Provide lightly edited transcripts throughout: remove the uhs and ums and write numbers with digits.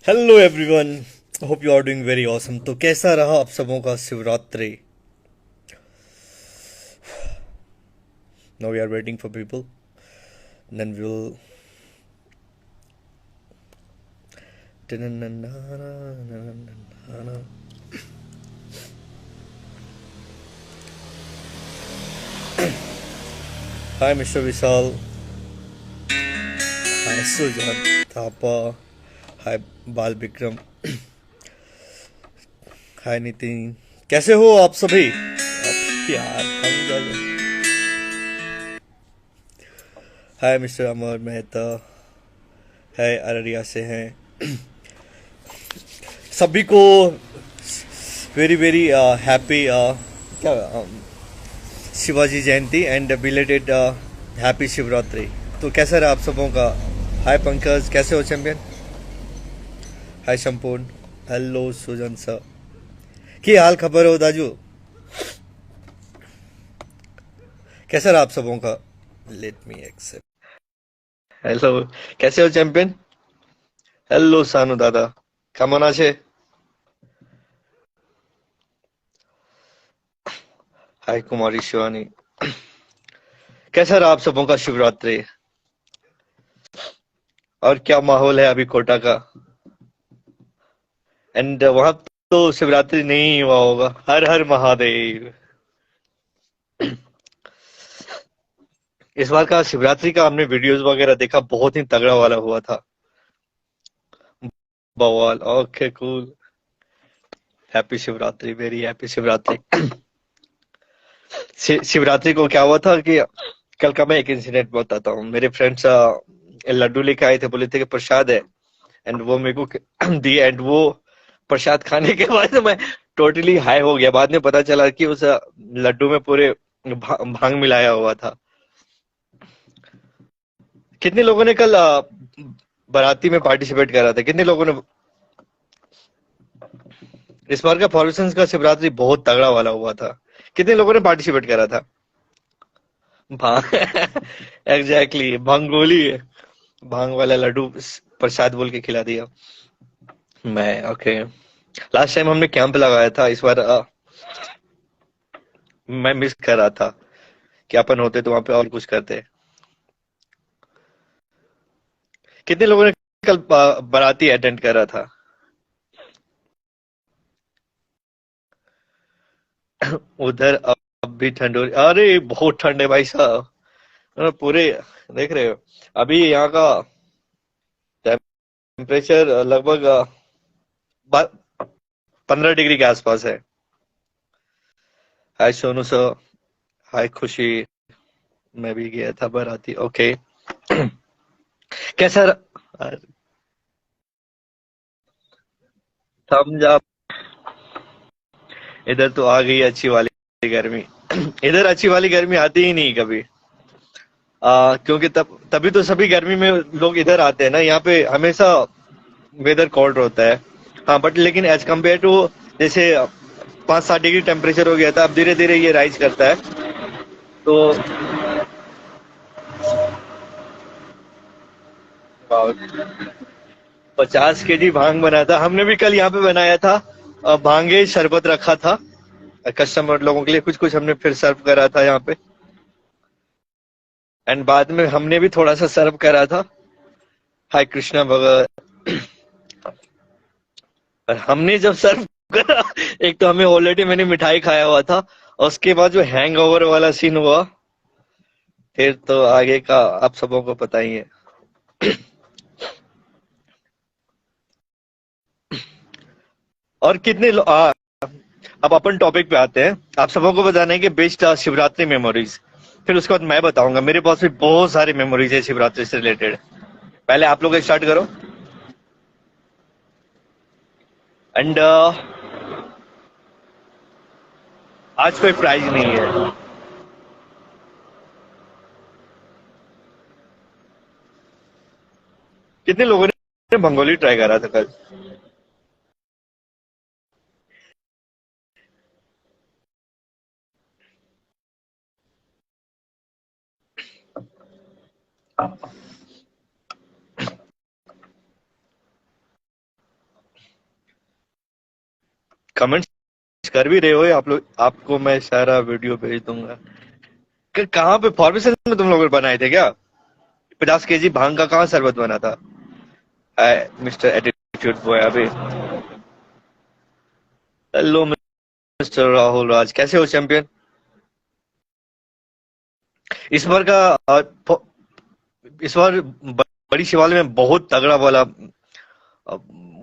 Hello everyone, hope you are doing very awesome. तो कैसा रहा आप सबों का Shivratri? Now we are waiting for people, then we will. Hi mister Vishal, hi Sujat Thapa, hi Bal Vikram, हाय नितिन। कैसे हो आप सभी? आप यार हम जाए। हाय मिस्टर अमर मेहता, है अररिया से हैं सभी को। वेरी वेरी हैप्पी क्या शिवाजी जयंती एंड बिलेटेड हैप्पी शिवरात्रि। तो कैसा रहा आप सबों का? हाय पंकज, कैसे हो चैंपियन? हाय संपूर्ण, हेलो सुजन सर, की हाल खबर हो दाजू? कैसा रहा आप सबों का? Let me accept. हेलो, कैसे हो चैंपियन? हेलो सानू दादा, কেমন আছে? हाय कुमारी शिवानी, कैसा रहा आप सबों का शिवरात्रि? और क्या माहौल है अभी कोटा का? एंड वहां तो शिवरात्रि नहीं हुआ होगा। हर हर महादेव। इस बार का शिवरात्रि का हमने वीडियोस वगैरह देखा, बहुत ही तगड़ा वाला हुआ था। बवाल। Okay cool. Happy Shivratri, very happy Shivratri. Shivratri को क्या हुआ था कि कल का मैं एक इंसिडेंट बताता हूँ। मेरे फ्रेंड्स लड्डू लेके आए थे, बोले थे कि प्रसाद है, एंड वो मेरे को दिए। एंड वो प्रसाद खाने के बाद मैं टोटली हाई हो गया। बाद में पता चला कि उस लड्डू में पूरे भांग मिलाया हुआ था। कितने लोगों ने कल बाराती में पार्टिसिपेट करा था? कितने लोगों ने? इस बार का फॉर्मेशन का शिवरात्रि बहुत तगड़ा वाला हुआ था। कितने लोगों ने पार्टिसिपेट करा था? भांग। एग्जैक्टली, भांगोली। भांग वाला लड्डू प्रसाद बोल के खिला दिया। मैं ओके। लास्ट टाइम हमने कैंप लगाया था, इस बार मैं मिस कर रहा था कि अपन होते तो वहां पे और कुछ करते। कितने लोगों ने कल बाराती अटेंड करा था? उधर अब भी ठंड हो रही? अरे बहुत ठंड है भाई साहब। पूरे देख रहे हो? अभी यहाँ का टेम्परेचर लगभग 15 डिग्री के आसपास है। हाय सोनू सर, हाय खुशी। मैं भी गया था बाराती। ओके। कैसा समझा? इधर तो आ गई अच्छी वाली गर्मी। इधर अच्छी वाली गर्मी आती ही नहीं कभी। क्योंकि तभी तो सभी गर्मी में लोग इधर आते हैं ना। यहाँ पे हमेशा वेदर कोल्ड होता है। हाँ बट लेकिन एज कम्पेयर टू, जैसे 5-7 डिग्री टेम्परेचर हो गया था, अब धीरे धीरे ये राइज करता है। तो 50 केजी भांग बना था हमने भी कल यहाँ पे बनाया था। भांगे शरबत रखा था कस्टमर लोगों के लिए, कुछ कुछ हमने फिर सर्व करा था यहाँ पे। एंड बाद में हमने भी थोड़ा सा सर्व करा था। हाय कृष्णा भगत। और हमने जब सर्व करा, एक तो हमें ऑलरेडी मैंने मिठाई खाया हुआ था, और उसके बाद जो हैंगओवर वाला सीन हुआ, फिर तो आगे का आप सबों को पता ही है। और अब अपन टॉपिक पे आते हैं। आप सबों को बताना है कि बेस्ट शिवरात्रि मेमोरीज। फिर उसके बाद मैं बताऊंगा। मेरे पास भी बहुत सारी मेमोरीज है शिवरात्रि से रिलेटेड। पहले आप लोग स्टार्ट करो। एंड आज कोई प्राइज नहीं है। कितने लोगों ने भंगोली ट्राई करा था कल? कमेंट्स कर भी रहे हो आप लोग, आपको मैं सारा वीडियो भेज दूंगा। कहाँ पे फॉर्मेशन में तुम लोग बनाए थे क्या? 50 kg भांग का कहाँ शरबत बना था? मिस्टर एटीट्यूड बॉय अभी। हेलो मिस्टर राहुल राज, कैसे हो चैंपियन? इस बार का इस बार बड़ी शिवालय में बहुत तगड़ा वाला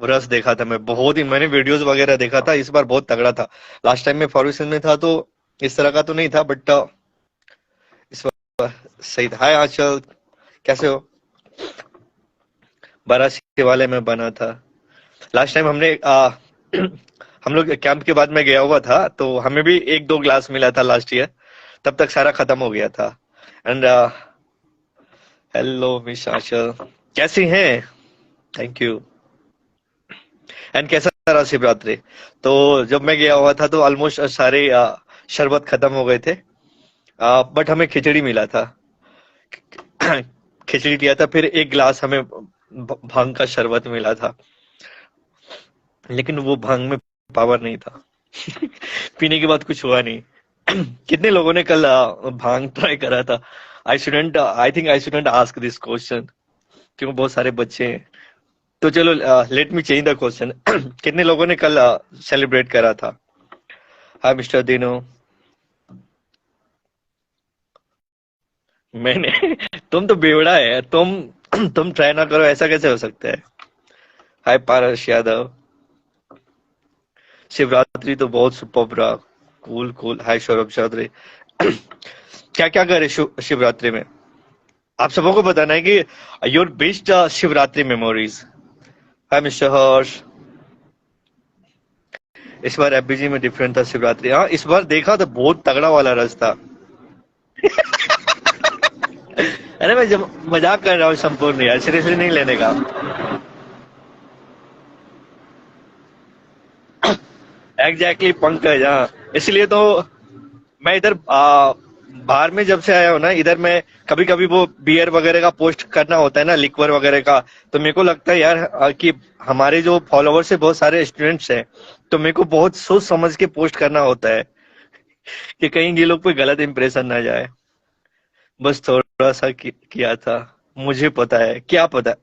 रस देखा था मैं, बहुत ही, मैंने वीडियोस वगैरह देखा था, इस बार बहुत तगड़ा था। लास्ट टाइम में फॉर्मेशन में था तो इस तरह का तो नहीं था, बट इस बार सही था। हाय आंचल, कैसे हो? बड़ा शिवालय में बना था लास्ट टाइम हमने हम लोग कैंप के बाद में गया हुआ था तो हमें भी 1-2 ग्लास मिला था लास्ट ईयर, तब तक सारा खत्म हो गया था। एंड हेलो मिस आंचल, कैसी हैं? Thank you. एंड कैसा रहा शिवरात्रि? तो जब मैं गया हुआ था तो ऑलमोस्ट सारे शरबत खत्म हो गए थे, बट हमें खिचड़ी मिला था। खिचड़ी दिया था, फिर 1 ग्लास हमें भांग का शरबत मिला था, लेकिन वो भांग में पावर नहीं था। पीने के बाद कुछ हुआ नहीं। कितने लोगों ने कल भांग ट्राई करा था? I think I shouldn't ask this question, क्यों बहुत सारे बच्चे हैं। तो चलो, let me change the question. कितने लोगों ने कल सेलिब्रेट करा था? हाय मिस्टर दिनो। मैंने तुम तो बेवड़ा है तुम ट्राई ना करो, ऐसा कैसे हो सकता है? हाय पारस यादव। शिवरात्रि तो बहुत सुपर रहा। Cool cool. Hi Saurabh Chaudhary. क्या क्या करे शिवरात्रि में? आप सबों को बताना है कि your best Shivratri memories. Hi mister Harsh. इस बार एफबीजी में डिफरेंट था शिवरात्रि। हाँ, इस बार देखा तो बहुत तगड़ा वाला रस था। अरे मैं जब मजाक कर रहा हूँ संपूर्ण यार, सीरियसली नहीं लेने का। एग्जैक्टली पंकज, हाँ। इसलिए तो मैं इधर बाहर में जब से आया हूँ ना, इधर मैं कभी कभी वो बियर वगैरह का पोस्ट करना होता है ना, लिक्वर वगैरह का, तो मेरे को लगता है यार कि हमारे जो फॉलोअर्स है बहुत सारे स्टूडेंट्स हैं, तो मेरे को बहुत सोच समझ के पोस्ट करना होता है कि कहीं ये लोग पे गलत इंप्रेशन ना जाए। बस थोड़ा सा किया था। मुझे पता है, क्या पता।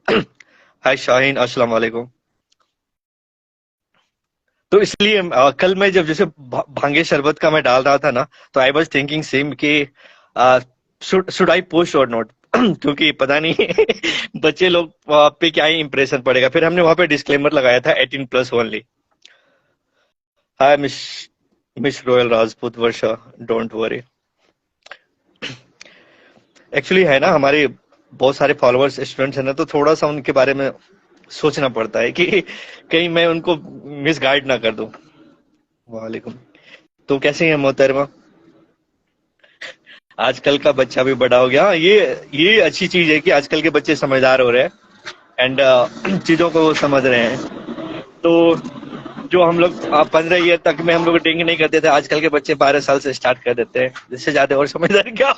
हाय शाहीन, अस्सलाम वालेकुम। तो इसलिए कल मैं जब जैसे भांगे शरबत का मैं डाल रहा था ना, तो आई वाज थिंकिंग सेम कि शुड आई पोस्ट और नॉट। क्योंकि पता नहीं बच्चे लोग पे क्या ही इंप्रेशन पड़ेगा। फिर हमने वहां पे डिस्क्लेमर लगाया था 18+ only. Hi miss miss royal Rajput Varsha, don't worry. Actually है ना, हमारे बहुत सारे फॉलोअर्स स्टूडेंट्स हैं ना, तो थोड़ा सा उनके बारे में सोचना पड़ता है कि कहीं मैं उनको मिस गाइड ना कर दूं। वालेकुम। तो कैसे हैं मोहतरमा? आजकल का बच्चा भी बड़ा हो गया। ये अच्छी चीज है कि आजकल के बच्चे समझदार हो रहे हैं एंड चीजों को समझ रहे हैं। तो जो हम लोग 15 ईयर तक में हम लोग ड्रिंक नहीं करते थे, आजकल के बच्चे 12 साल से स्टार्ट कर देते हैं। जिससे ज्यादा और समझदार क्या?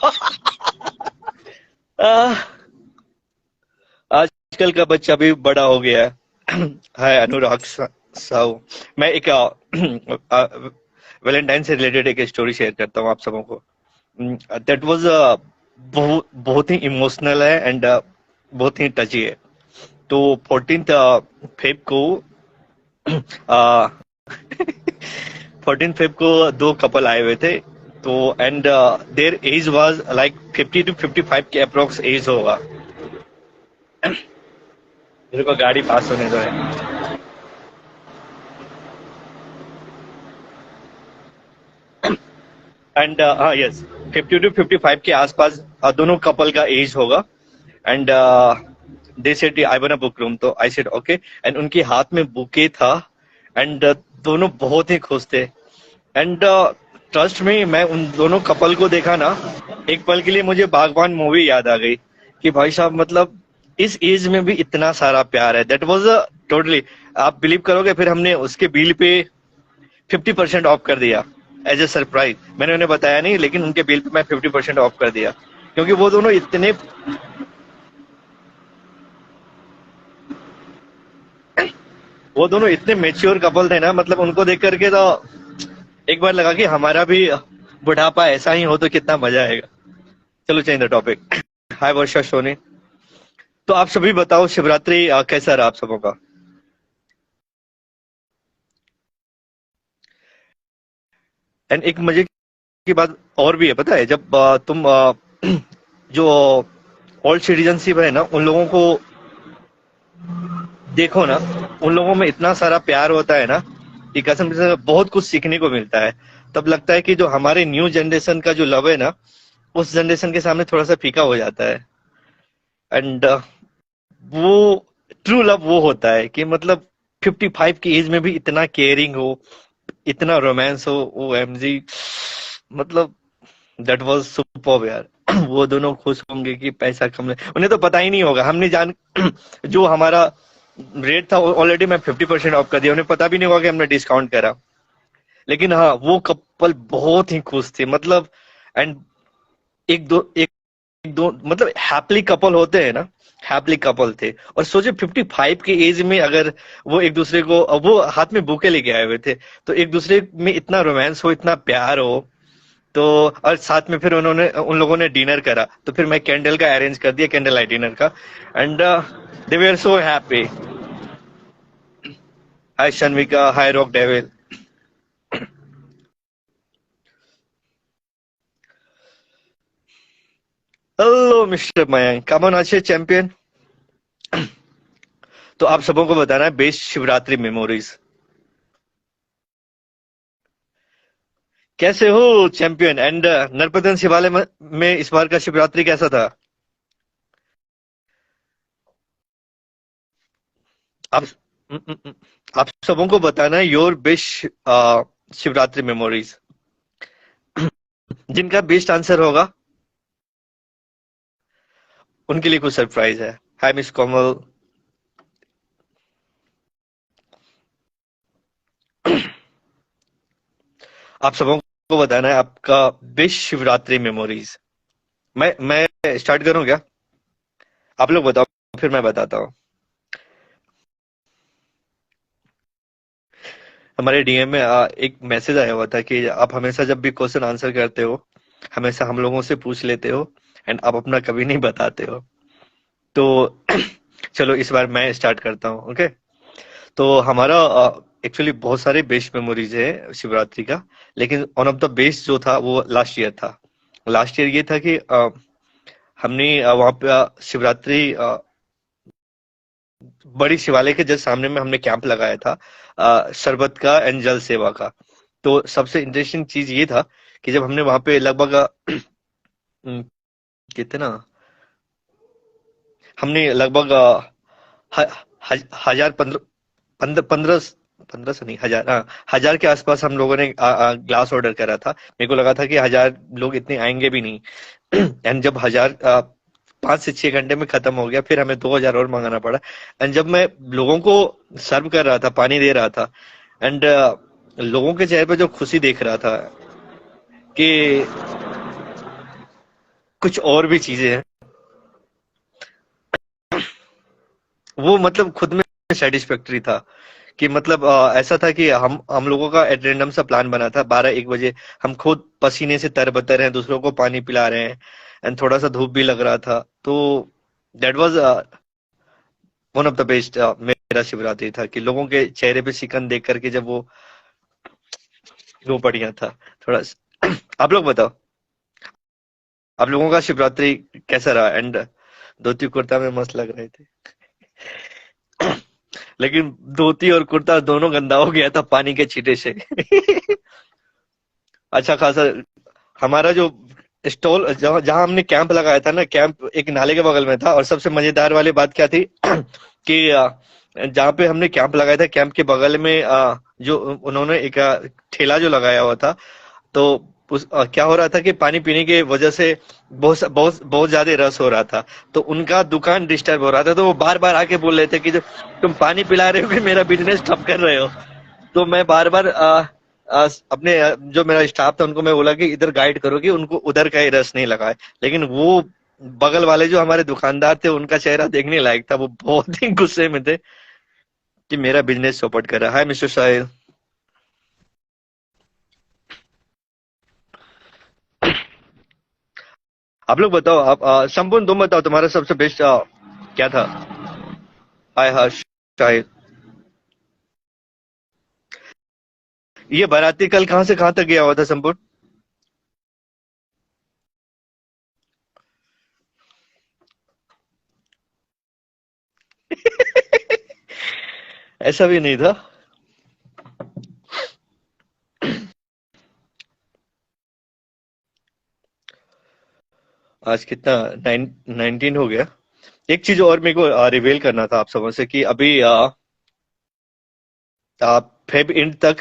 आ, आजकल का बच्चा भी बड़ा हो गया है। हाय अनुराग साहू। मैं एक वैलेंटाइन से रिलेटेड एक स्टोरी शेयर करता हूँ आप सबों को। दैट वाज बहुत ही इमोशनल है एंड बहुत ही टची है। तो 14 फेब को 14 फेब को दो कपल आए हुए थे। तो and there is was like 50 to 55 के अप्रोक्स एज होगा। मेरे को गाड़ी पास होने दो है। एंड हाँ, यस, 50 to 55 के आसपास दोनों कपल का एज होगा। And they said I want a book room, तो आई सेड ओके। एंड उनके हाथ में बुके था एंड दोनों बहुत ही खुश थे। एंड ट्रस्ट में, मैं उन दोनों कपल को देखा ना, एक पल के लिए मुझे बागबान मूवी याद आ गई कि भाई साहब, मतलब इस एज में भी इतना सारा प्यार है। दैट वाज टोटली, आप बिलीव करोगे, फिर हमने उसके बिल पे 50% ऑफ कर दिया एज ए सरप्राइज। मैंने उन्हें बताया नहीं, लेकिन उनके बिल पे मैं 50% ऑफ कर दिया, क्योंकि वो दोनों इतने वो दोनों इतने मेच्योर कपल थे ना, मतलब उनको देख करके तो एक बार लगा कि हमारा भी बुढ़ापा ऐसा ही हो तो कितना मजा आएगा। चलो चेंज द टॉपिक। हाय वर्षा, सोनी। तो आप सभी बताओ, शिवरात्रि कैसा रहा आप सबों का? एंड एक मजे की बात और भी है, पता है, जब तुम जो ओल्ड सिटीजनशिप है ना, उन लोगों को देखो ना, उन लोगों में इतना सारा प्यार होता है ना कि कसम से बहुत कुछ सीखने को मिलता है। तब लगता है कि जो हमारे न्यू जनरेशन का जो लव है ना, उस जनरेशन के सामने थोड़ा सा फीका हो जाता है। एंड वो ट्रू लव वो होता है कि मतलब 55 की एज में भी इतना केयरिंग हो, इतना रोमांस हो, ओ एम जी, मतलब दैट वाज सुपर्ब यार। वो दोनों खुश होंगे कि पैसा कम है, उन्हें तो पता ही नहीं होगा, हमने जान जो हमारा रेट था ऑलरेडी मैं 50% ऑफ कर दिया, उन्हें पता भी नहीं होगा कि हमने डिस्काउंट करा। लेकिन हाँ, वो कपल बहुत ही खुश थे, मतलब। एंड एक दो मतलब हैप्पली कपल होते हैं ना, हैप्पली कपल थे। और सोचे 55 की एज में अगर वो एक दूसरे को, वो हाथ में बुके लेके आए हुए थे, तो एक दूसरे में इतना रोमांस हो, इतना प्यार हो। तो और साथ में फिर उन्होंने उन लोगों ने डिनर करा, तो फिर मैं कैंडल का अरेंज कर दिया, कैंडल लाइट डिनर का। And they were so happy. Hi Shanvika, hi Rock Devil. Hello mister Mayank, come on अच्छे चैंपियन। तो आप सबों को बताना है बेस्ट शिवरात्रि मेमोरीज। कैसे हो चैंपियन? एंड नरपतन शिवालय में इस बार का शिवरात्रि कैसा था? आप आप सबों को बताना है योर बेस्ट शिवरात्रि मेमोरीज। जिनका बेस्ट आंसर होगा उनके लिए कुछ सरप्राइज है। हाय मिस कोमल। आप सबों को बताना है आपका बेस्ट शिवरात्रि मेमोरीज। मैं स्टार्ट करूं क्या? आप लोग बताओ, फिर मैं बताता हूँ। हमारे डीएम में एक मैसेज आया हुआ था कि आप हमेशा जब भी क्वेश्चन आंसर करते हो, हमेशा हम लोगों से पूछ लेते हो, एंड आप अपना कभी नहीं बताते हो। तो चलो इस बार मैं स्टार्ट करता हूँ, ओके। तो हमारा एक्चुअली बहुत सारे बेस्ट मेमोरीज है शिवरात्रि का, लेकिन वन ऑफ द बेस्ट जो था वो लास्ट ईयर था। लास्ट ईयर ये था कि हमने वहाँ पे शिवरात्रि बड़ी शिवालय के जस्ट सामने में हमने कैंप लगाया था, शरबत का एंड जल सेवा का। तो सबसे इंटरेस्टिंग चीज ये था कि जब हमने वहां पे लगभग कितना, हमने लगभग ह- हजार पंद्रह पंद्रह पंद्रह पंद्रह सौ नहीं, हजार, हाँ, हजार के आसपास हम लोगों ने ग्लास ऑर्डर करा था। मेरे को लगा था कि हजार लोग इतने आएंगे भी नहीं। एंड जब हजार 5 से 6 घंटे में खत्म हो गया, फिर हमें 2,000 और मंगाना पड़ा। एंड जब मैं लोगों को सर्व कर रहा था, पानी दे रहा था, एंड लोगों के चेहरे पे जो खुशी देख रहा था कि कुछ और भी चीजें हैं, वो मतलब खुद में सेटिस्फैक्टरी था। कि मतलब ऐसा था कि हम लोगों का एट रैंडम सा प्लान बना था, 12-1 बजे हम खुद पसीने से तरबतर हैं, दूसरों को पानी पिला रहे हैं, एंड थोड़ा सा धूप भी लग रहा था। तो that was one of the best मेरा शिवरात्रि था, कि लोगों के चेहरे पे शिकन देख करके जब वो बढ़िया था थोड़ा आप लोग बताओ, आप लोगों का शिवरात्रि कैसा रहा? एंड धोती कुर्ता में मस्त लग रहे थे, लेकिन धोती और कुर्ता दोनों गंदा हो गया था पानी के छींटे से। अच्छा खासा हमारा जो स्टॉल, जहाँ जहाँ हमने कैंप लगाया था ना, कैंप एक नाले के बगल में था। और सबसे मजेदार वाली बात क्या थी कि जहाँ पे हमने कैंप लगाया था, कैंप के बगल में जो उन्होंने एक ठेला जो लगाया हुआ था। तो क्या हो रहा था कि पानी पीने की वजह से बहुत बहुत बहुत ज्यादा रस हो रहा था। तो उनका दुकान डिस्टर्ब हो रहा था, तो वो बार बार आके बोल रहे थे कि जो तुम पानी पिला रहे हो कि मेरा बिजनेस ठप कर रहे हो। तो मैं बार बार अपने जो मेरा स्टाफ था उनको मैं बोला कि इधर गाइड करो कि उनको उधर का ही रस नहीं लगाए। लेकिन वो बगल वाले जो हमारे दुकानदार थे, उनका चेहरा देखने लायक था, वो बहुत ही गुस्से में थे। कि मेरा बिजनेस सपोर्ट कर रहा है। हाय मिस्टर साहिल। आप लोग बताओ, आप संपूर्ण तुम बताओ तुम्हारा सबसे बेस्ट क्या था। हाय हर्ष। साहिल। ये बाराती कल कहाँ से कहाँ तक गया हुआ था संपूर्ण? ऐसा भी नहीं था। आज कितना 19 हो गया। एक चीज और मेरे को रिवील करना था आप सबों से कि अभी फेब इंड तक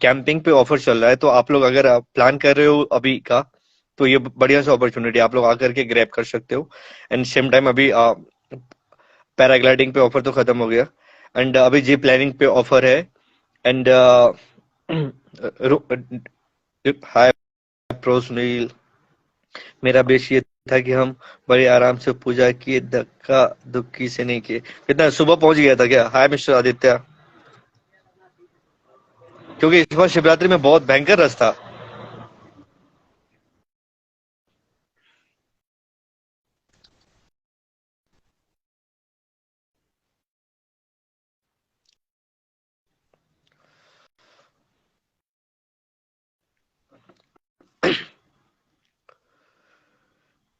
कैंपिंग पे ऑफर चल रहा है, तो आप लोग अगर प्लान कर रहे हो अभी का, तो ये बढ़िया सा अपॉर्चुनिटी आप लोग आकर के ग्रैब कर सकते हो। एंड सेम टाइम अभी पैराग्लाइडिंग पे ऑफर तो खत्म हो गया, एंड अभी जी प्लानिंग पे ऑफर है। And hi pro Sunil. मेरा बेश ये था कि हम बड़े आराम से पूजा किए, धक्का धुक्की से नहीं किए। कितना सुबह पहुंच गया था क्या? हाय मिस्टर आदित्य। क्योंकि इस बार शिवरात्रि में बहुत भयंकर रश था।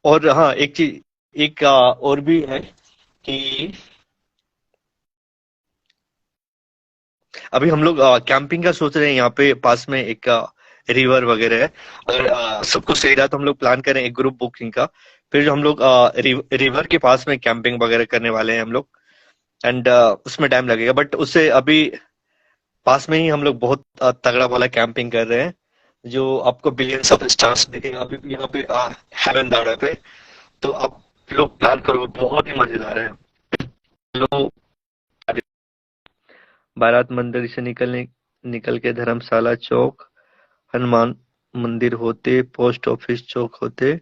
और हाँ, एक चीज, एक और भी है कि अभी हम लोग कैंपिंग का सोच रहे हैं, यहाँ पे पास में एक रिवर वगैरह है। अगर सब कुछ सही रहा तो हम लोग प्लान करें एक ग्रुप बुकिंग का। फिर जो हम लोग रिवर के पास में कैंपिंग वगैरह करने वाले हैं हम लोग। एंड उसमें टाइम लगेगा, बट उससे अभी पास में ही हम लोग बहुत तगड़ा वाला कैंपिंग कर रहे हैं, जो आपको बिलियंस ऑफ स्टार्स दिखेगा अभी यहाँ पे हेवन दाड़ा पे। तो आप लोग प्लान करो, बहुत ही मजेदार है। लोग बारात मंदिर से निकल के धर्मशाला चौक, हनुमान मंदिर होते, पोस्ट ऑफिस चौक होते,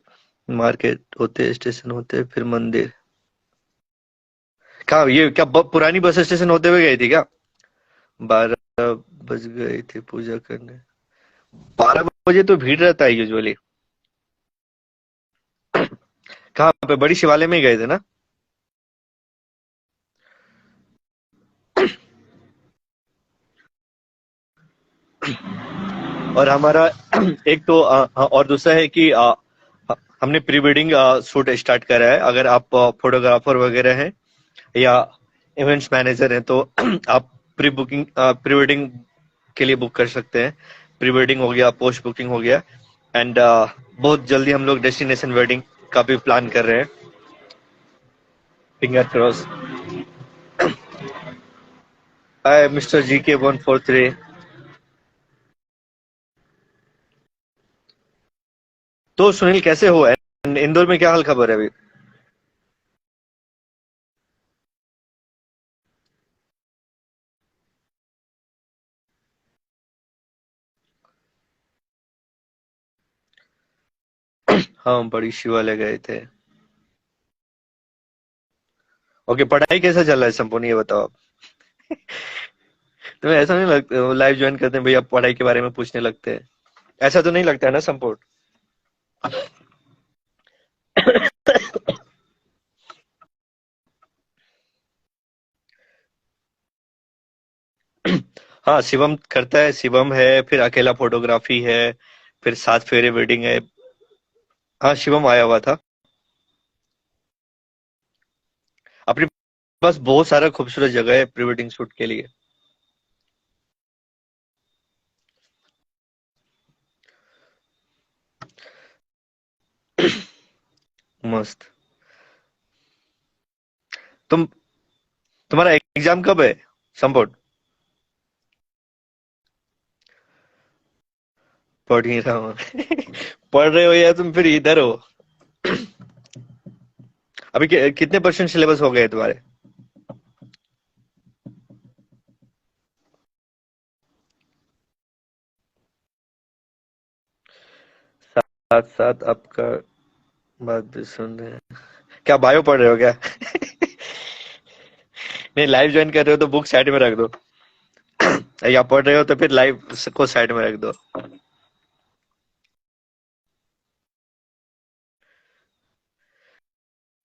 मार्केट होते, स्टेशन होते, फिर मंदिर। कहाँ ये क्या पुरानी बस स्टेशन होते हुए गई थी क्या? 12 बज गए थे पूजा करने। 12 बजे तो भीड़ रहता है यूजुअली। कहाँ पे? बड़ी शिवालय में ही गए थे ना? और हमारा एक तो और दूसरा है कि हमने प्री वेडिंग शूट स्टार्ट करा है। अगर आप फोटोग्राफर वगैरह हैं या इवेंट्स मैनेजर हैं, तो आप प्री वेडिंग के लिए बुक कर सकते हैं। प्री वेडिंग हो गया, पोस्ट बुकिंग हो गया। एंड बहुत जल्दी हम लोग डेस्टिनेशन वेडिंग का भी प्लान कर रहे हैं। Finger cross. हाय मिस्टर GK143। तो सुनील कैसे हो? And इंदौर में क्या हाल खबर है अभी? हाँ, बड़ी शिवालय गए थे। ओके, पढ़ाई कैसा चल रहा है संपूर्ण, ये बताओ आप। तुम्हें ऐसा नहीं लगता लाइव ज्वाइन करते हैं भैया पढ़ाई के बारे में पूछने लगते हैं? ऐसा तो नहीं लगता है ना संपूर्ण? हाँ, शिवम करता है, शिवम है, फिर अकेला फोटोग्राफी है, फिर सात फेरे वेडिंग है। हाँ, शिवम आया हुआ था। अपने पास बहुत सारा खूबसूरत जगह है प्री वेडिंग शूट के लिए। मस्त। तुम तुम्हारा एग्जाम कब है संपूर्ण? पढ़ ही रहा हूँ। पढ़ रहे हो या तुम फिर इधर हो? अभी कितने परसेंट सिलेबस हो गए तुम्हारे? साथ साथ आपका बात भी सुन रहे हैं। क्या बायो पढ़ रहे हो क्या? नहीं, लाइव ज्वाइन कर रहे हो तो बुक साइड में रख दो। या पढ़ रहे हो तो फिर लाइव को साइड में रख दो।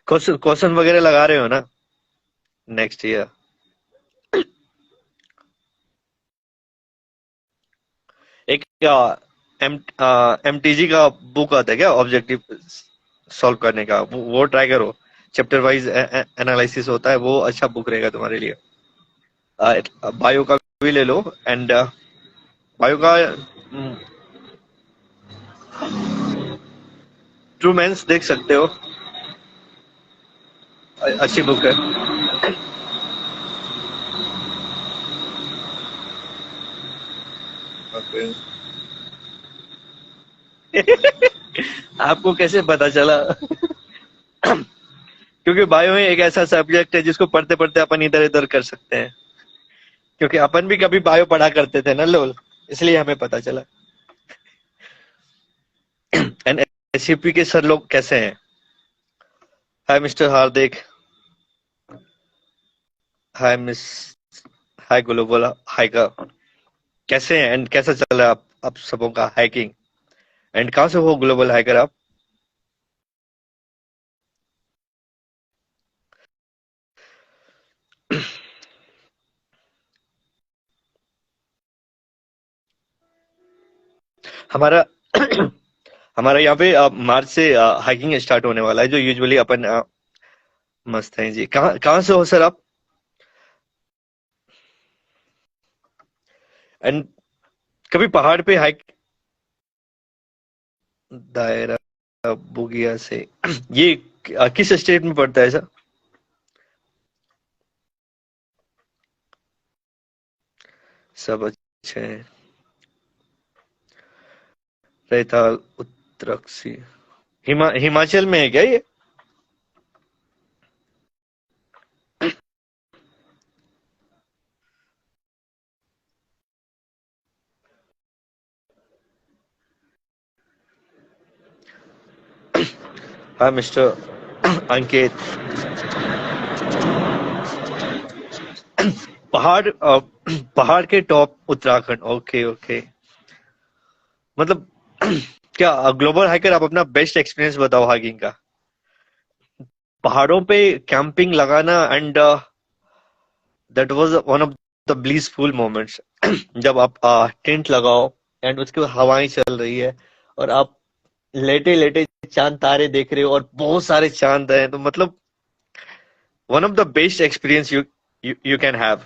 क्वेश्चन क्वेश्चन वगैरह लगा रहे हो ना नेक्स्ट ईयर? एक एम एमटीजी का बुक आता है क्या, ऑब्जेक्टिव सॉल्व करने का, वो ट्राई करो। चैप्टर वाइज एनालिसिस होता है, वो अच्छा बुक रहेगा तुम्हारे लिए। बायो का भी ले लो। एंड बायो का ट्रू मेंस देख सकते हो, अच्छी बुक है। Okay. आपको कैसे पता चला? क्योंकि बायो में एक ऐसा सब्जेक्ट है जिसको पढ़ते पढ़ते अपन इधर उधर कर सकते हैं। क्योंकि अपन भी कभी बायो पढ़ा करते थे ना लोल, इसलिए हमें पता चला। एंड एससीपी के सर लोग कैसे हैं? Hi mister Hardik. Hi miss. Hi Global Hiker. कैसे हैं एंड कैसा चल रहा है आप सबों का हाइकिंग? एंड कहाँ से हो ग्लोबल हाइकर आप? हमारा हमारा यहाँ पे मार्च से हाइकिंग स्टार्ट होने वाला है, जो यूजुअली अपन मस्त है जी। कहाँ कहाँ से हो सर आप? एंड कभी पहाड़ पे हाइक? दायरा बुगिया से। ये किस स्टेट में पड़ता है सर? सब अच्छे हैं। रैताल उत्तराखसी। हिमाचल में है क्या ये? हाँ मिस्टर अंकित। पहाड़ पहाड़ के टॉप उत्तराखंड, ओके ओके। मतलब क्या ग्लोबल हाइकर, आप अपना बेस्ट एक्सपीरियंस बताओ हाइकिंग का। पहाड़ों पे कैंपिंग लगाना and that was one of the blissful moments. जब आप टेंट लगाओ एंड उसके बाद हवाएं चल रही है और आप लेटे लेटे चांद तारे देख रहे हो और बहुत सारे चांद हैं, तो मतलब one of the best experience you can have.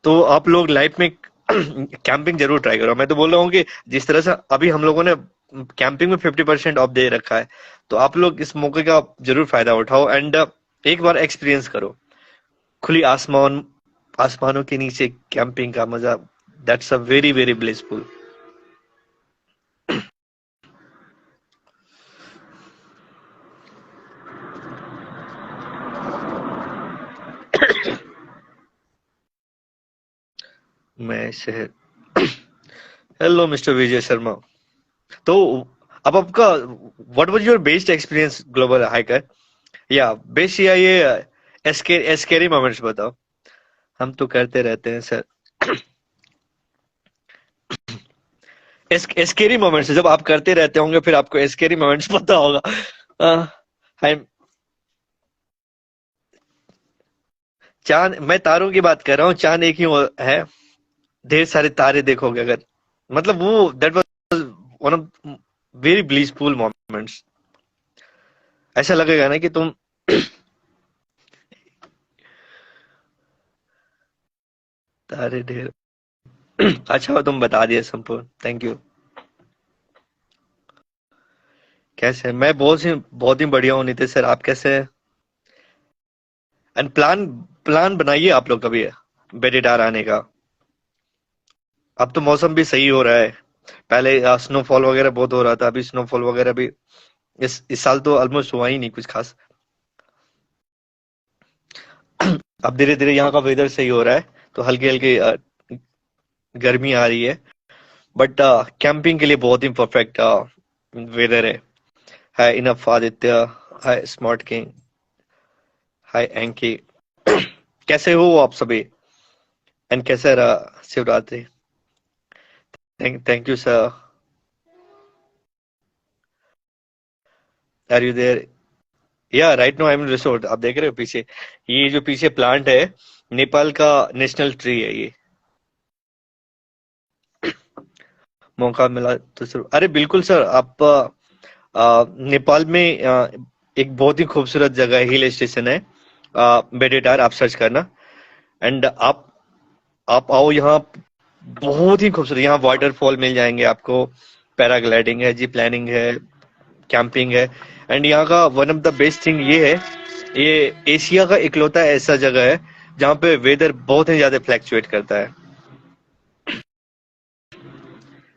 तो आप लोग लाइफ में कैंपिंग जरूर ट्राई करो। मैं तो बोल रहा हूँ कि जिस तरह से अभी हम लोगों ने कैंपिंग में 50% ऑफ दे रखा है, तो आप लोग इस मौके का जरूर फायदा उठाओ एंड एक बार एक्सपीरियंस करो खुली आसमानों के नीचे कैंपिंग का मजा। That's a very very blissful. मैं शहर। Hello mister Vijay Sharma. तो अब आपका what was your best experience global hiker? या बेस्ट, या ये एस्केरी मोमेंट्स बताओ। हम तो करते रहते हैं सर। एस्केरी मोमेंट्स जब आप करते रहते होंगे फिर आपको एस्केरी मोमेंट्स पता होगा। हाय। चांद, मैं तारों की बात कर रहा हूँ, चांद एक ही है। ढेर सारे तारे देखोगे अगर, मतलब वो that was one of very blissful moments. ऐसा लगेगा ना कि तुम तारे ढेर। अच्छा हुआ तुम बता दिए संपूर्ण, थैंक यू। कैसे हैं? मैं बहुत ही बढ़िया हूँ नीतीश सर, आप कैसे हैं? एंड प्लान प्लान बनाइए आप लोग कभी बेटीटार आने का। अब तो मौसम भी सही हो रहा है। पहले स्नोफॉल वगैरह बहुत हो रहा था, अभी स्नोफॉल वगैरह भी इस साल तो ऑलमोस्ट हुआ ही नहीं कुछ खास। अब धीरे धीरे यहाँ का वेदर सही हो रहा है, तो हल्की हल्की गर्मी आ रही है। बट कैंपिंग के लिए बहुत ही परफेक्ट वेदर है। हाय इनफ Aditya. Hi smart king. Hi Anki. कैसे हो आप सभी? एंड कैसे रहा Shivratri? Thank you sir. Are you there? Yeah right now I am resort. आप देख रहे हो पीछे, ये जो पीछे प्लांट है, नेपाल का नेशनल ट्री है ये। मौका मिला तो जरूर। अरे बिल्कुल सर, आप नेपाल में एक बहुत ही खूबसूरत जगह है, हिल स्टेशन है, बेडेटार। आप सर्च करना एंड आप आओ यहाँ। बहुत ही खूबसूरत, यहाँ वाटरफॉल मिल जाएंगे आपको, पैराग्लाइडिंग है जी, प्लानिंग है, कैंपिंग है। एंड यहाँ का one of the best thing ये है, ये एशिया का इकलौता ऐसा जगह है जहाँ पे वेदर बहुत ही ज्यादा फ्लैक्चुएट करता है।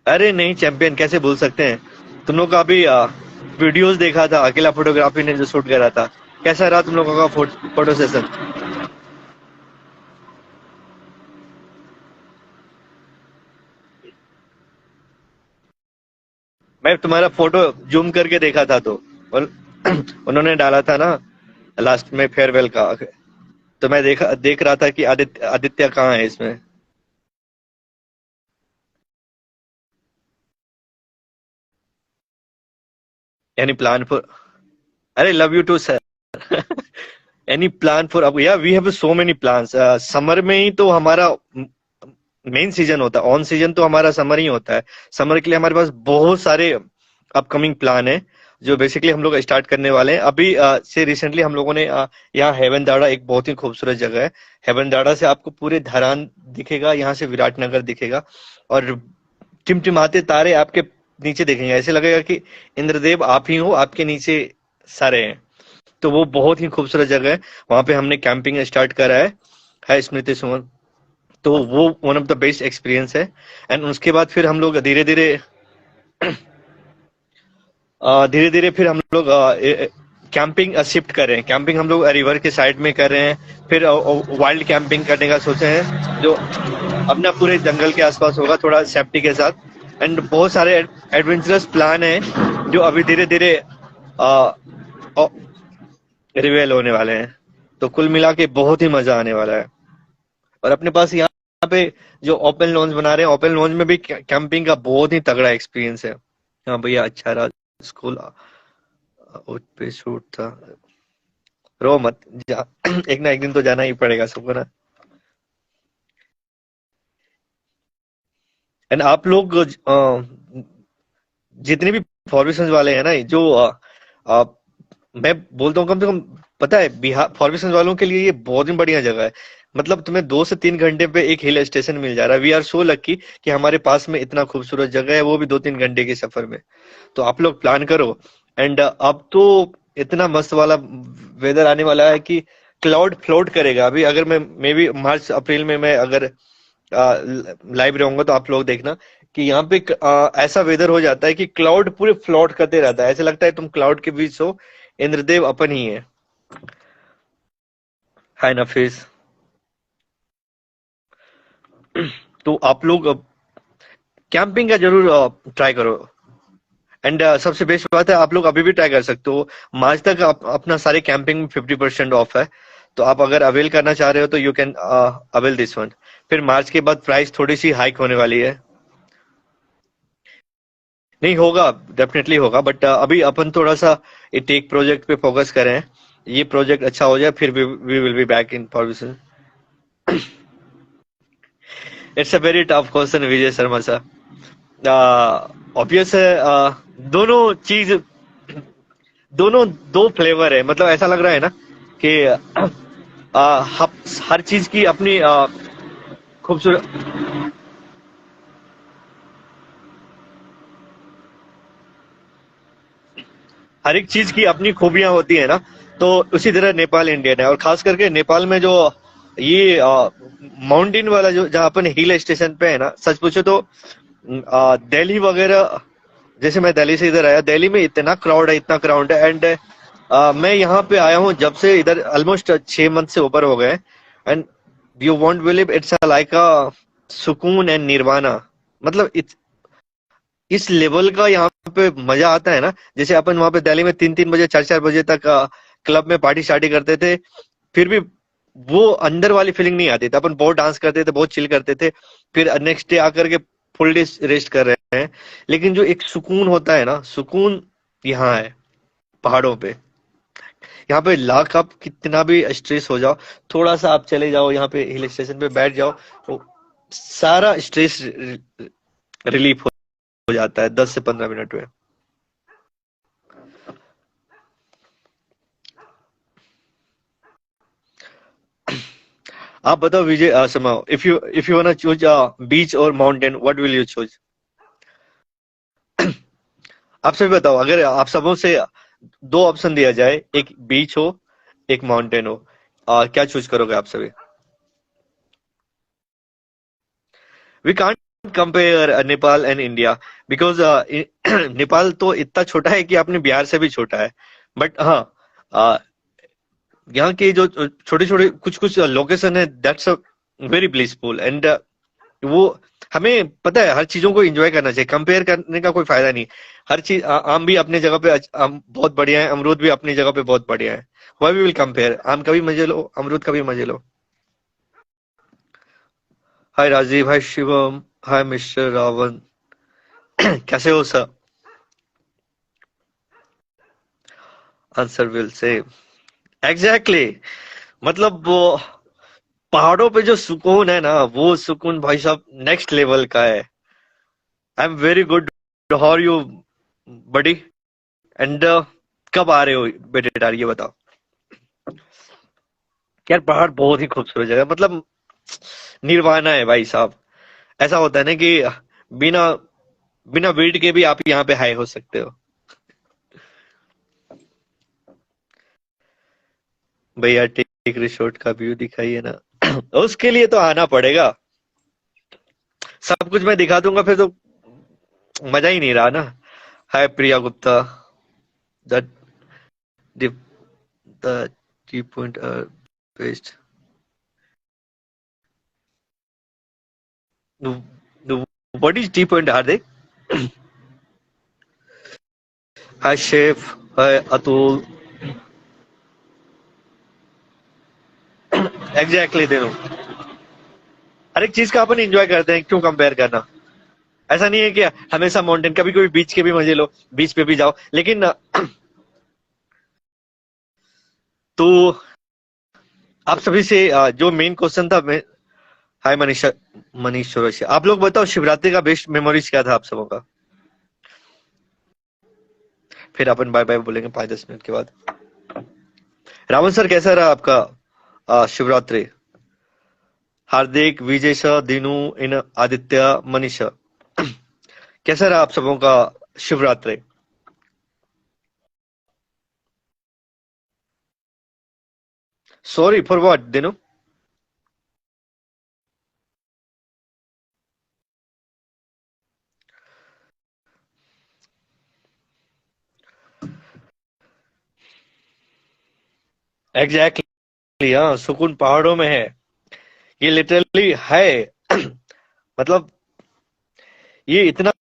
अरे नहीं चैंपियन, कैसे भूल सकते हैं। तुम लोग का अभी वीडियोस देखा था, अकेला फोटोग्राफी ने जो शूट करा था, कैसा रहा तुम लोगों का फोटो सेशन? मैं तुम्हारा फोटो जूम करके देखा था तो उन, उन्होंने डाला था ना लास्ट में फेयरवेल का, तो मैं देख रहा था कि आदित्य आदित्य कहाँ है इसमें। Any plan for? अरे love you too sir. Any plan for? अब yeah we have so many plans. Summer में ही तो हमारा मेन सीजन होता है, ऑन सीजन तो हमारा समर ही होता है। समर के लिए हमारे पास बहुत सारे अपकमिंग प्लान है जो बेसिकली हम लोग स्टार्ट करने वाले हैं अभी। से रिसेंटली हम लोगों ने यहाँ हेवन दाड़ा, एक बहुत ही खूबसूरत जगह है। हेवन दाड़ा से आपको पूरे धरान दिखेगा, यहाँ से विराटनगर दिखेगा, और टिमटिमाते तारे आपके नीचे दिखेंगे। ऐसे लगेगा कि इंद्रदेव आप ही हो, आपके नीचे सारे हैं। तो वो बहुत ही खूबसूरत जगह है। वहां पे हमने कैंपिंग स्टार्ट करा है स्मृति सुमन। तो वो one of the best experience है। एंड उसके बाद फिर हम लोग धीरे धीरे फिर हम लोग कैंपिंग शिफ्ट कर रहे हैं। कैंपिंग हम लोग रिवर के साइड में कर रहे हैं, फिर वाइल्ड कैंपिंग करने का सोचे हैं, जो अपना पूरे जंगल के आसपास होगा, थोड़ा सेफ्टी के साथ। एंड बहुत सारे एडवेंचरस प्लान है जो अभी धीरे धीरे रिवेल होने वाले हैं। तो कुल मिला के बहुत ही मजा आने वाला है। और अपने पास यहाँ पे जो ओपन लॉन्च बना रहे हैं, ओपन लॉन्च में भी कैंपिंग का बहुत ही तगड़ा एक्सपीरियंस है। हाँ भैया, अच्छा रहा स्कूल उस पे शूट था। रो मत जा। एक ना एक दिन तो जाना ही पड़ेगा सबको ना। एंड आप लोग जितने भी फॉर्मेशन वाले हैं ना, जो अ, मैं बोलता हूँ, कम से कम पता है, बिहार फॉर्मेशन वालों के लिए ये बहुत ही बढ़िया जगह है। मतलब तुम्हें 2 से 3 घंटे पे एक हिल स्टेशन मिल जा रहा है। वी आर सो लकी कि हमारे पास में इतना खूबसूरत जगह है, वो भी 2-3 घंटे के सफर में। तो आप लोग प्लान करो। एंड अब तो इतना मस्त वाला वेदर आने वाला है कि क्लाउड फ्लोट करेगा। अभी अगर मैं मे बी मार्च अप्रैल में मैं अगर लाइव रहूंगा तो आप लोग देखना कि यहाँ पे ऐसा वेदर हो जाता है कि क्लाउड पूरे फ्लोट करते रहता है। ऐसे लगता है तुम क्लाउड के बीच हो, इंद्रदेव अपन ही है। हाय नफीस। तो आप लोग कैंपिंग का जरूर ट्राई करो। एंड सबसे बेस्ट बात है, आप लोग अभी भी ट्राई कर सकते हो। मार्च तक अपना सारे कैंपिंग में 50% ऑफ है। तो आप अगर अवेल करना चाह रहे हो तो you can avail this one. फिर मार्च के बाद प्राइस थोड़ी सी हाइक होने वाली है। नहीं होगा, डेफिनेटली होगा, बट अभी अपन थोड़ा सा टेक प्रोजेक्ट पे फोकस करें। ये प्रोजेक्ट अच्छा हो जाए, फिर we will be back in formation. It's a very tough question Vijay Sharma sir. Obvious है, दोनों चीज, दोनों दो फ्लेवर है। मतलब ऐसा लग रहा है ना कि हर चीज की अपनी खूबसूरत, हर एक चीज की अपनी खूबियां होती है ना। तो उसी तरह नेपाल इंडियन है। और खास करके नेपाल में जो ये माउंटेन वाला जो जहाँ अपन हिल स्टेशन पे है ना, सच पूछो तो दिल्ली वगैरह, जैसे मैं दिल्ली से इधर आया, दिल्ली में इतना क्राउड है, इतना क्राउड है। एंड मैं यहाँ पे आया हूँ जब से, इधर ऑलमोस्ट 6 मंथ से ऊपर हो गए। And you won't believe, it's like अ सुकून एंड निर्वाणा। मतलब इस लेवल का यहाँ पे मजा आता है ना। जैसे अपन वहां पे दिल्ली में 3-3 बजे 4-4 बजे तक क्लब में पार्टी शार्टी करते थे, फिर भी वो अंदर वाली फीलिंग नहीं आती थी। अपन बहुत डांस करते थे, बहुत चिल करते थे, फिर नेक्स्ट डे आकर के फुल डे रेस्ट कर रहे हैं। लेकिन जो एक सुकून होता है ना, सुकून यहाँ है पहाड़ों पे। यहाँ पे लाख आप कितना भी स्ट्रेस हो जाओ, थोड़ा सा आप चले जाओ यहाँ पे हिल स्टेशन पे बैठ जाओ, तो सारा स्ट्रेस रिलीफ हो जाता है 10 से 15 मिनट में। आप बताओ विजय, समाओ, इफ यू वांट चूज बीच और mountain, what will you choose? आप सभी बताओ, अगर आप सबों से दो ऑप्शन दिया जाए, एक बीच हो, एक माउंटेन हो, क्या चूज करोगे आप सभी? We can't compare Nepal and India, because Nepal तो इतना छोटा है कि अपने बिहार से भी छोटा है। बट हाँ, uh, यहाँ के जो छोटे छोटे कुछ कुछ लोकेशन है, that's a very blissful, and वो हमें पता है हर चीजों को एंजॉय करना चाहिए, कंपेयर करने का कोई फायदा नहीं। हर चीज, आम भी अपने जगह पे आम बहुत बढ़िया है, अमरूद भी अपनी जगह पे बहुत बढ़िया है। Why we will compare? आम का भी मजे लो, अमरूद का भी मजे लो। Hi Rajiv, hi Shivam, hi mister Ravan. कैसे हो sir? Answer will say exactly, मतलब वो पहाड़ों पे जो सुकून है ना, वो सुकून भाई साहब नेक्स्ट लेवल का है। I am very good, how are you buddy? And कब आ रहे हो बेटेटार, ये बताओ। यार पहाड़ बहुत ही खूबसूरत जगह है, मतलब निर्वाणा है भाई साहब। ऐसा होता है ना कि बिना बिना वेट के भी आप यहाँ पे हाई हो सकते हो। भैया टेक रिसोर्ट का व्यू दिखाइए ना। उसके लिए तो आना पड़ेगा। सब कुछ मैं दिखा दूंगा फिर तो मजा ही नहीं रहा ना। Hi Priya Gupta, the the T point based, what is T point Hardik? Hi chef, hi Atul. Exactly देखो, हर एक चीज का अपन एंजॉय करते हैं, क्यों कंपेयर करना? ऐसा नहीं है कि हमेशा माउंटेन, कभी कभी बीच के भी मजे लो, बीच पे भी जाओ, लेकिन तो आप सभी से जो मेन क्वेश्चन था, मैं, हाय मनीषा, मनीष चौरसिया, आप लोग बताओ शिवरात्रि का बेस्ट मेमोरीज क्या था आप सबों का? फिर अपन बाय बाय बोलेंगे 5-10 मिनट के बाद। रावण सर, कैसा रहा आपका शिवरात्रि? हार्दिक, विजय सर, दिनू, इन आदित्य, मनीषा, कैसा रहा आप सबों का Shivratri? Sorry for what Dinu? Exactly, हाँ, सुकून पहाड़ों में है, ये लिटरली है। मतलब ये इतना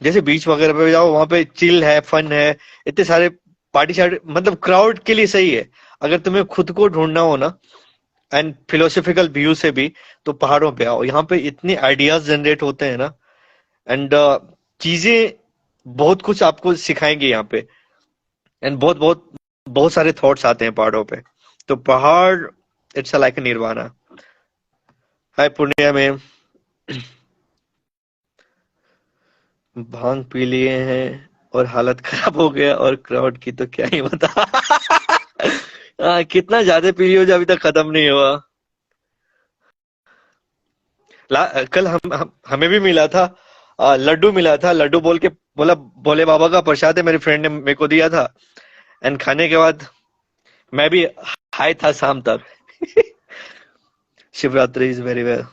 जैसे बीच वगैरह पे जाओ, वहां पे चिल है, फन है, इतने सारे पार्टी शार्टी, मतलब क्राउड के लिए सही है। अगर तुम्हें खुद को ढूंढना हो ना, एंड फिलोसॉफिकल व्यू से भी, तो पहाड़ों पे आओ, यहाँ पे इतने आइडियाज जनरेट होते हैं ना, एंड चीजें बहुत कुछ आपको सिखाएंगे यहाँ पे, एंड बहुत बहुत बहुत सारे थॉट्स आते हैं पहाड़ों पे। तो पहाड़, इट्स लाइक निर्वाणा। हाय पुण्य में, भांग पी लिए हैं और हालत खराब हो गया, और क्राउड की तो क्या ही बता। कितना ज्यादा पी लियो जो अभी तक खत्म नहीं हुआ। कल हमें भी मिला था, लड्डू मिला था, लड्डू बोल के बोला भोले बाबा का प्रसाद है, मेरे फ्रेंड ने मेरे को दिया था। एंड खाने के बाद मैं भी हाई था शाम तक। Shivratri is very well.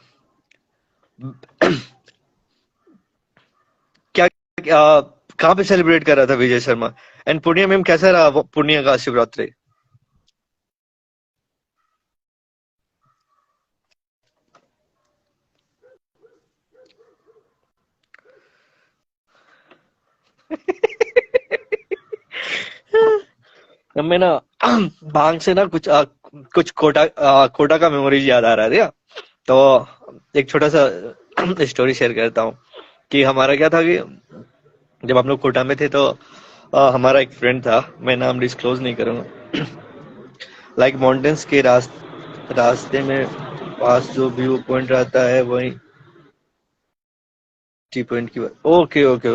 क्या कहाँ पे सेलिब्रेट कर रहा था विजय शर्मा? एंड पुण्य मैम, कैसा रहा पुण्य का शिवरात्रि? मैं ना भांग से ना कुछ कुछ कोटा का मेमोरीज याद आ रहा था। तो एक छोटा सा स्टोरी शेयर करता हूँ कि हमारा क्या था कि जब हम लोग कोटा में थे तो हमारा एक फ्रेंड था, मैं नाम डिस्क्लोज नहीं करूंगा। लाइक माउंटेन्स के रास्ते में पास जो व्यू पॉइंट रहता है वही टी पॉइंट की बात। Okay okay.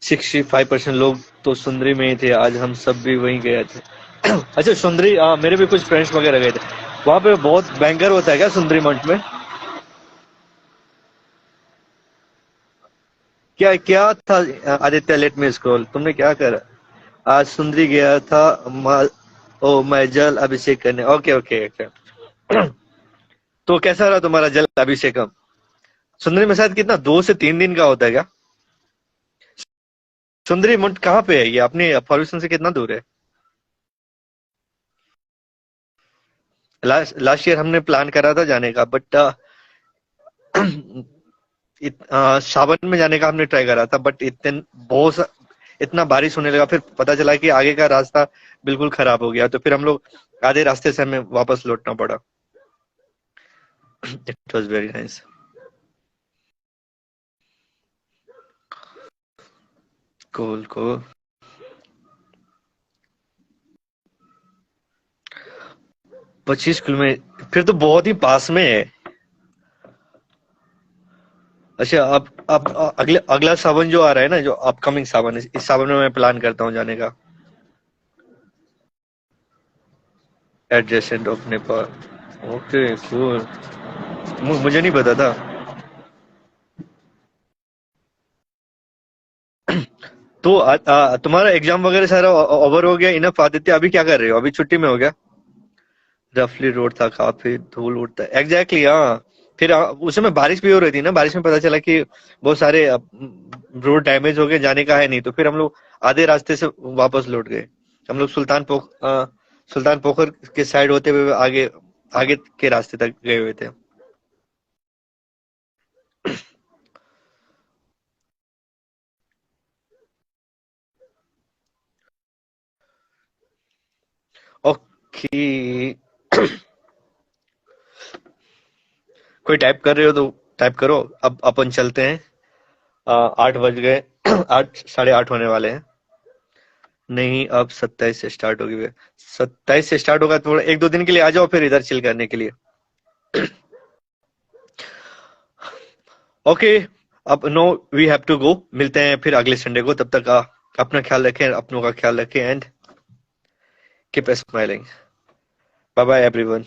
65% लोग तो सुंदरी में ही थे, आज हम सब भी वहीं गए थे। अच्छा सुंदरी, मेरे भी कुछ फ्रेंड्स वगैरह गए थे वहां पे। बहुत भयंकर होता है क्या सुंदरी मंठ में? क्या क्या था? आदित्य लेट में स्क्रॉल, तुमने क्या करा? आज सुंदरी गया था मैं जल अभिषेक करने। Okay okay okay. तो कैसा रहा तुम्हारा जल अभिषेकम? सुंदरी में शायद कितना 2 से 3 दिन का होता है क्या? सुंदरी मंठ कहाँ पे है ये? अपने फॉर्मेशन से कितना दूर है? लास्ट ईयर हमने प्लान करा था जाने का, बट सावन में जाने का हमने ट्राई करा था, बट इतना बारिश होने लगा, फिर पता चला कि आगे का रास्ता बिल्कुल खराब हो गया, तो फिर हम लोग आधे रास्ते से हमें वापस लौटना पड़ा। It was very nice. Cool cool. 25 kilometre फिर तो बहुत ही पास में है। अच्छा, अब अगला सावन जो आ रहा है ना, जो अपकमिंग सावन है, इस सावन में मैं प्लान करता हूँ जाने का। Adjacent of Nepal. Okay cool. मुझे नहीं पता था। तो तुम्हारा एग्जाम वगैरह सारा ओवर हो गया इनफ आदित्य? अभी क्या कर रहे हो? अभी छुट्टी में हो गया? रफली रोड था, काफी धूल उड़ता है। एग्जैक्टली हाँ। फिर उस समय बारिश भी हो रही थी ना, बारिश में पता चला कि बहुत सारे रोड डैमेज हो गए, जाने का है नहीं, तो फिर हम लोग आधे रास्ते से वापस लौट गए। हम लोग सुल्तान पोखर के साइड होते हुए आगे आगे के रास्ते तक गए हुए थे। ओके। कोई टाइप कर रहे हो तो टाइप करो। अब अपन चलते हैं। 8 बज गए। 8, 8:30 होने वाले हैं। नहीं, अब 27 से स्टार्ट होगी वे। 27 से स्टार्ट होगा, थोड़ा 1-2 दिन के लिए आ जाओ फिर इधर चिल करने के लिए। ओके। अब no, we have to go. मिलते हैं फिर अगले संडे को। तब तक अपना ख्याल रखें, अपनों का ख्याल रखें, and keep smiling. Bye bye everyone.